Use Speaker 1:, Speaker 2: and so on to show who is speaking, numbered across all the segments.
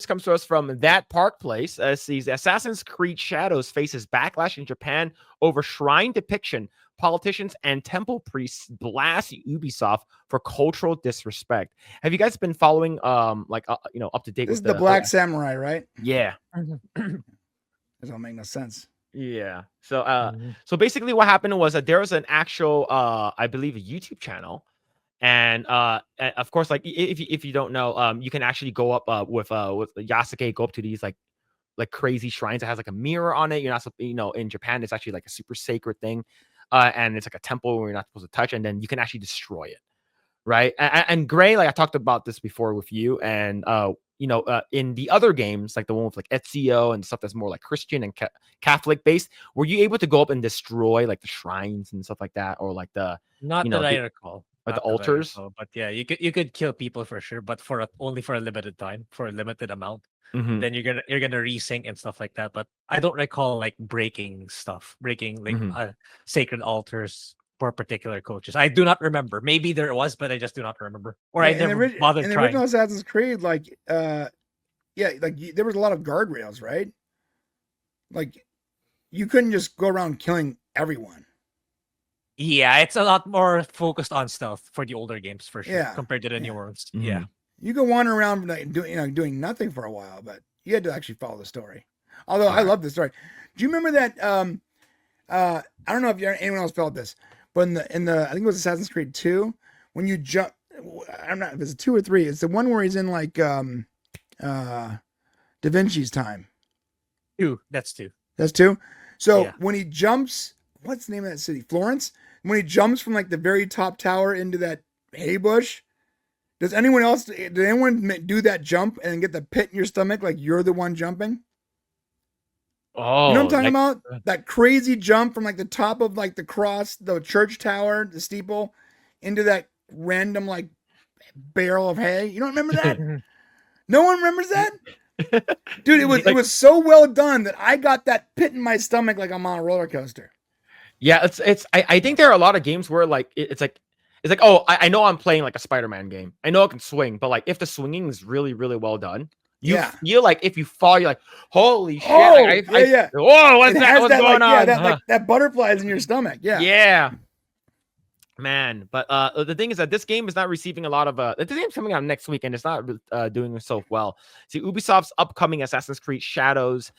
Speaker 1: comes to us from That Park Place. Sees Assassin's Creed Shadows faces backlash in Japan over shrine depiction. Politicians and temple priests blast Ubisoft for cultural disrespect. Have you guys been following, up to date
Speaker 2: This
Speaker 1: with
Speaker 2: is the Black Samurai, right?
Speaker 1: Yeah.
Speaker 2: This don't make no sense.
Speaker 1: Yeah. So basically what happened was that there was an actual, I believe, a YouTube channel. And of course, like if you don't know, you can actually go up with Yasuke, go up to these like crazy shrines that has like a mirror on it. You're not, in Japan, it's actually like a super sacred thing, and it's like a temple where you're not supposed to touch, and then you can actually destroy it, right? And Grae, like I talked about this before with you, and in the other games, like the one with like Ezio and stuff that's more like Christian and Catholic based, were you able to go up and destroy like the shrines and stuff like that, or like the
Speaker 3: Not that I recall.
Speaker 1: Like the altars?
Speaker 3: But yeah, you could kill people for sure, but only for a limited time, for a limited amount.
Speaker 1: Mhm.
Speaker 3: Then you're gonna resync and stuff like that. But I don't recall like breaking like sacred altars for particular coaches. I do not remember. Maybe there was, but I just do not remember. Or I never bothered
Speaker 2: in the
Speaker 3: trying.
Speaker 2: original Assassin's Creed, there was a lot of guardrails, right? Like you couldn't just go around killing everyone.
Speaker 3: Yeah, it's a lot more focused on stealth for the older games for sure, compared to the newer ones.
Speaker 1: Mhm.
Speaker 3: Yeah.
Speaker 2: You could wander around like, doing nothing for a while, but you had to actually follow the story. Although I love the story. Do you remember that? I don't know if anyone else felt this, but in the I think it was Assassin's Creed 2, when you jump, I'm not if it's 2 or 3. It's the one where he's in like Da Vinci's time.
Speaker 3: 2. That's 2.
Speaker 2: That's 2. So when he jumps, what's the name of that city? Florence. When he jumps from like the very top tower into that hay bush. Did anyone do that jump and get the pit in your stomach like you're the one jumping?
Speaker 1: Oh,
Speaker 2: you know what I'm talking about? That crazy jump from like the top of like the cross, the church tower, the steeple, into that random like barrel of hay. You don't remember that? No one remembers that? Dude, it was so well done that I got that pit in my stomach like I'm on a roller coaster.
Speaker 1: Yeah, I think there are a lot of games where like it's like, oh, I know I'm playing like a Spider-Man game. I know I can swing, but like if the swinging is really, really well done, you feel like if you fall, you're like, holy shit. Whoa, what's going on?
Speaker 2: That butterfly is in your stomach. Yeah.
Speaker 1: Yeah. Man, but the thing is that this game is not receiving a lot of the game's coming out next week and it's not doing so well. See, Ubisoft's upcoming Assassin's Creed Shadows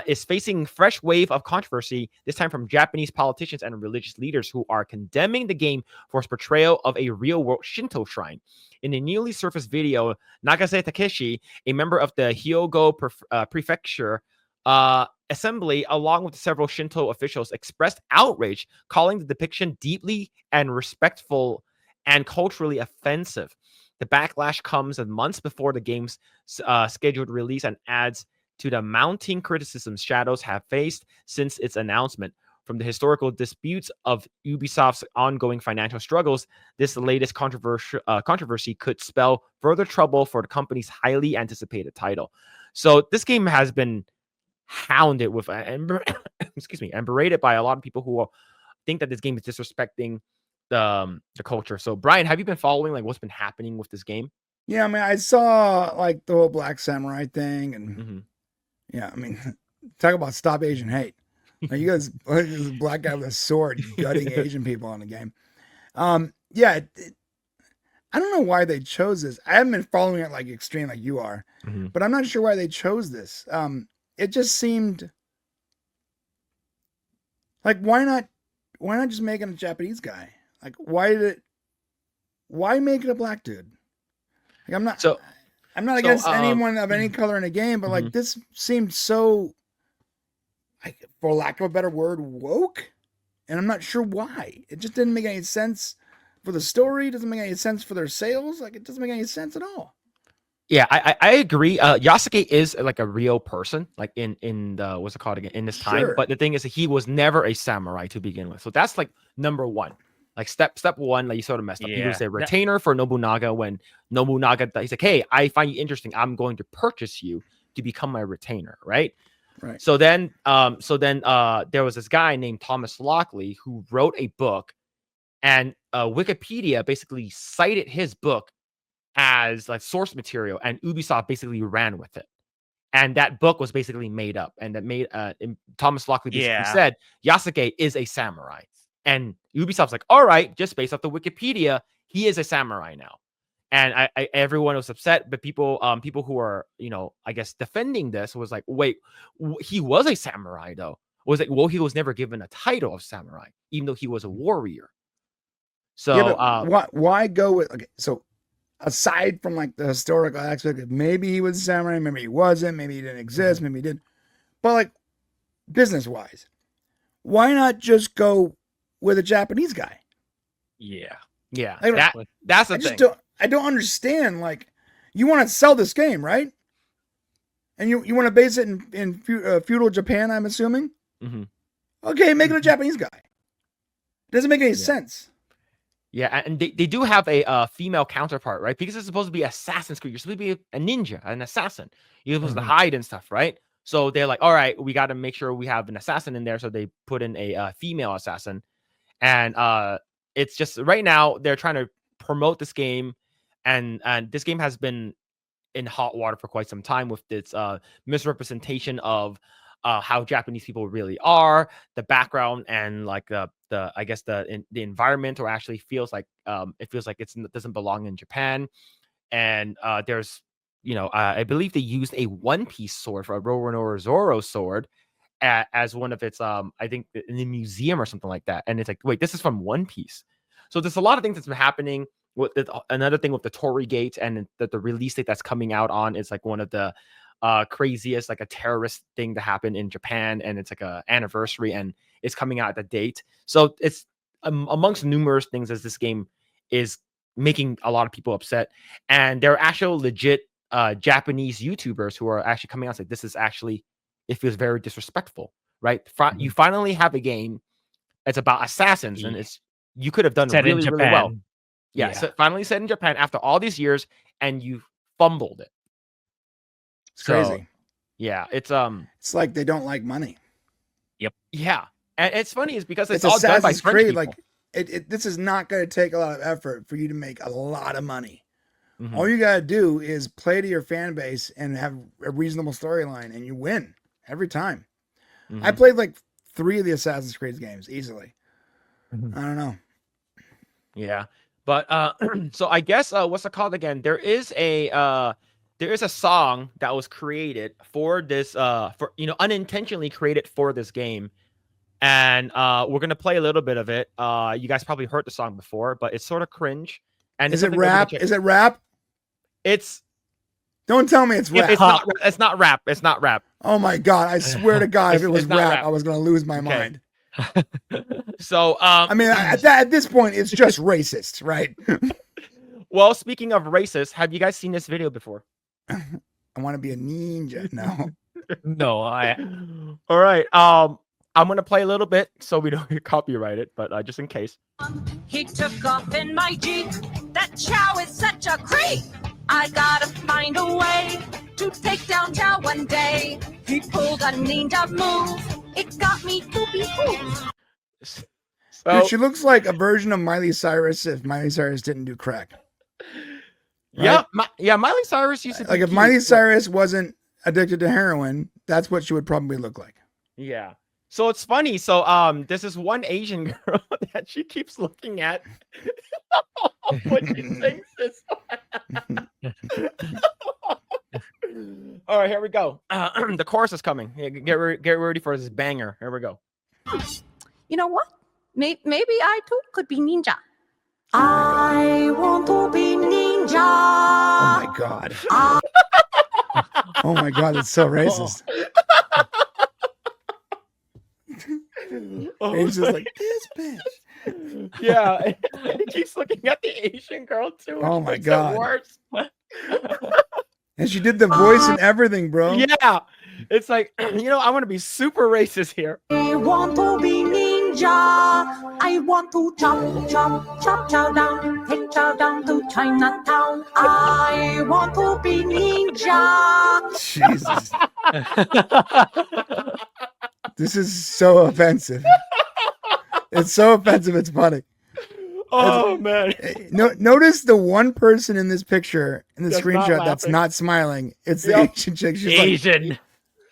Speaker 1: is facing fresh wave of controversy, this time from Japanese politicians and religious leaders who are condemning the game for its portrayal of a real-world Shinto shrine. In a newly surfaced video, Nagase Takeshi, a member of the Hyogo prefecture assembly, along with several Shinto officials, expressed outrage, calling the depiction deeply and respectful and culturally offensive. The backlash comes months before the game's scheduled release and adds to the mounting criticisms Shadows have faced since its announcement. From the historical disputes of Ubisoft's ongoing financial struggles, this latest controversy could spell further trouble for the company's highly anticipated title. So this game has been hounded with and berated by a lot of people who think that this game is disrespecting the culture. So Brian, have you been following like what's been happening with this game?
Speaker 2: Yeah, I mean, I saw like the whole Black Samurai thing, and yeah, I mean, talk about stop Asian hate. Like, you guys, this black guy with a sword gutting Asian people in the game. Yeah, I don't know why they chose this. I haven't been following it like extreme like you are, but I'm not sure why they chose this. It just seemed like why not just make it a Japanese guy? Like why make it a black dude? Like I'm not against anyone of any color in a game, but like this seemed so, like, for lack of a better word, woke, and I'm not sure why. It just didn't make any sense for the story. It doesn't make any sense for their sales. Like, it doesn't make any sense at all.
Speaker 1: Yeah, I agree. Yasuke is like a real person, like in the what's it called again, in this time.
Speaker 2: Sure.
Speaker 1: But the thing is, he was never a samurai to begin with. So that's like number one. Like step one, like you sort of messed up. He was a retainer for Nobunaga when Nobunaga, he's like, hey, I find you interesting. I'm going to purchase you to become my retainer, right?
Speaker 2: Right.
Speaker 1: So then there was this guy named Thomas Lockley who wrote a book, and Wikipedia basically cited his book as like source material, and Ubisoft basically ran with it, And that book was basically made up, and that made Thomas Lockley basically
Speaker 3: Yeah.
Speaker 1: said Yasuke is a samurai, and Ubisoft's like, all right, just based off the Wikipedia, he is a samurai now, and everyone was upset, but people who are I guess defending this was like, wait, he was a samurai though. Was like, well, he was never given a title of samurai, even though he was a warrior. So
Speaker 2: yeah, but why go with so? Aside from like the historical aspect of maybe he was a samurai, maybe he wasn't, maybe he didn't exist, maybe he did. But like business wise, why not just go with a Japanese guy?
Speaker 3: Yeah.
Speaker 1: That's the thing.
Speaker 2: I don't understand. Like, you want to sell this game, right? And you want to base it in feudal Japan, I'm assuming.
Speaker 1: Mm-hmm.
Speaker 2: Okay, make it a Japanese guy. Doesn't make any sense.
Speaker 1: Yeah, and they do have a female counterpart, right? Because it's supposed to be Assassin's Creed. You're supposed to be a ninja, an assassin. You're supposed to hide and stuff, right? So they're like, all right, we got to make sure we have an assassin in there. So they put in a female assassin. And it's just right now they're trying to promote this game. And this game has been in hot water for quite some time with its misrepresentation of how Japanese people really are, the background, and like the I guess the environment, or actually feels like it doesn't belong in Japan. And there's I believe they used a One Piece sword for a Roronoa Zoro sword as one of its I think in the museum or something like that. And it's like, wait, this is from One Piece. So there's a lot of things that's been happening. With another thing with the Torii Gate, and the release date that's coming out on is like one of the craziest, like a terrorist thing to happen in Japan, and it's like a anniversary, and it's coming out at the date. So it's amongst numerous things as this game is making a lot of people upset. And there are actual legit Japanese YouTubers who are actually coming out and saying this is actually, it feels very disrespectful, right? You finally have a game that's about assassins, and you could have done
Speaker 3: set
Speaker 1: really, really well.
Speaker 3: Yeah.
Speaker 1: So finally set in Japan after all these years, and you fumbled it.
Speaker 2: It's crazy.
Speaker 1: Yeah, it's
Speaker 2: like they don't like money.
Speaker 3: Yep.
Speaker 1: Yeah, and it's funny is because it's all
Speaker 2: Assassin's
Speaker 1: done by French
Speaker 2: Creed.
Speaker 1: people.
Speaker 2: Like this is not going to take a lot of effort for you to make a lot of money. All you got to do is play to your fan base and have a reasonable storyline, and you win every time. I played like 3 of the Assassin's Creed games easily. I don't know.
Speaker 1: Yeah. But so I guess what's it called again? There is a song that was created for this unintentionally created for this game, and we're gonna play a little bit of it. You guys probably heard the song before, but it's sort of cringe. And
Speaker 2: is it rap? Is it rap?
Speaker 1: It's.
Speaker 2: Don't tell me it's rap.
Speaker 1: It's not rap. It's not rap.
Speaker 2: Oh my god! I swear to God, if it was rap, I was gonna lose my mind.
Speaker 1: So
Speaker 2: I mean, at this point, it's just racist, right?
Speaker 1: Well, speaking of racist, have you guys seen this video before?
Speaker 2: I want to be a ninja. No.
Speaker 3: No,
Speaker 1: All right. I'm gonna play a little bit so we don't get copyrighted, but just in case.
Speaker 4: He took off in my Jeep. That Chow is such a creep. I gotta find a way to take down Chow one day. He pulled a ninja move. It got me poopy poop.
Speaker 2: Dude, she looks like a version of Miley Cyrus if Miley Cyrus didn't do crack.
Speaker 1: Right? Yeah, Miley Cyrus used to be
Speaker 2: like if
Speaker 1: cute,
Speaker 2: Miley Cyrus wasn't addicted to heroin, that's what she would probably look like.
Speaker 1: Yeah. So it's funny. So there's this one Asian girl that she keeps looking at when she sings this. All right, here we go. The chorus is coming. Get ready for this banger. Here we go.
Speaker 4: You know what? Maybe I too could be ninja. I want to be ninja.
Speaker 2: Oh my god. Oh my god, it's so racist. And he's just like, this bitch.
Speaker 1: Yeah, he keeps looking at the Asian girl too.
Speaker 2: Oh my god. Worse. And she did the voice and everything, bro.
Speaker 1: Yeah. It's like, I want to be super racist here.
Speaker 4: I want to be ninja. I want to chop chow down. Take chow down to Chinatown. I want to be ninja.
Speaker 2: Jesus. This is so offensive. It's so offensive, it's funny.
Speaker 1: Oh man!
Speaker 2: Notice the one person in this picture in the screenshot that's not smiling. It's the Asian chick. She's
Speaker 3: Asian.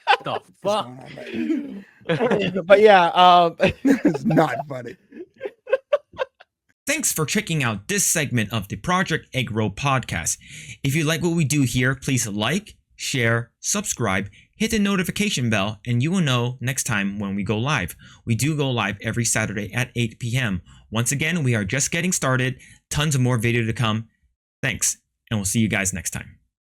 Speaker 2: Like,
Speaker 3: the fuck?
Speaker 1: But yeah,
Speaker 2: it's not funny.
Speaker 5: Thanks for checking out this segment of the Project Eggroll podcast. If you like what we do here, please like, share, subscribe, hit the notification bell, and you will know next time when we go live. We do go live every Saturday at 8 p.m. Once again, we are just getting started. Tons of more video to come. Thanks, and we'll see you guys next time.